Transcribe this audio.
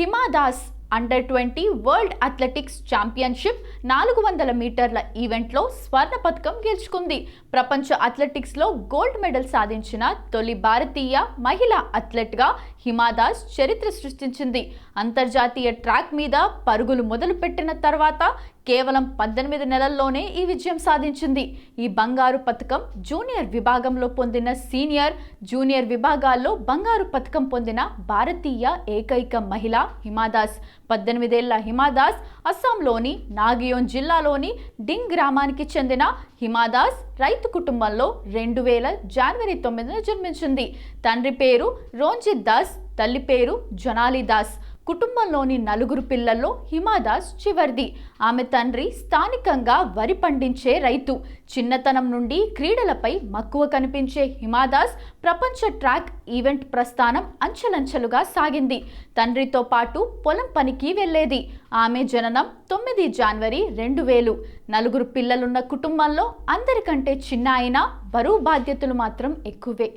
Hima Das under 20 world athletics championship 400 మీటర్ల ఈవెంట్లో స్వర్ణ పతకం గెలుచుకుంది. ప్రపంచ అథ్లెటిక్స్లో గోల్డ్ మెడల్ సాధించిన తొలి భారతీయ మహిళా అథ్లెట్గా హిమా దాస్ చరిత్ర సృష్టించింది. అంతర్జాతీయ ట్రాక్ మీద పరుగులు మొదలుపెట్టిన తర్వాత కేవలం 18 నెలల్లోనే ఈ విజయం సాధించింది. ఈ బంగారు పతకం జూనియర్ విభాగంలో పొందిన సీనియర్, జూనియర్ విభాగాల్లో బంగారు పతకం పొందిన భారతీయ ఏకైక మహిళ హిమా దాస్. 18 ఏళ్ల హిమా దాస్ అస్సాంలోని నాగియోన్ జిల్లాలోని డింగ్ గ్రామానికి చెందిన హిమా దాస్ రైతు కుటుంబంలో 2000 జనవరి 9న జన్మించింది. తండ్రి పేరు రోంజిత్ దాస్, తల్లి పేరు జొనాలి దాస్. కుటుంబంలోని 4 పిల్లల్లో హిమా దాస్ చివరిది. ఆమె తండ్రి స్థానికంగా వరి పండించే రైతు. చిన్నతనం నుండి క్రీడలపై మక్కువ కనిపించే హిమా దాస్ ప్రపంచ ట్రాక్ ఈవెంట్ ప్రస్థానం అంచెలంచెలుగా సాగింది. తండ్రితో పాటు పొలం పనికి వెళ్లేది. ఆమె జననం 9 జనవరి 2000. 4 పిల్లలున్న కుటుంబంలో అందరికంటే చిన్న అయినా బరువు బాధ్యతలు మాత్రం ఎక్కువే.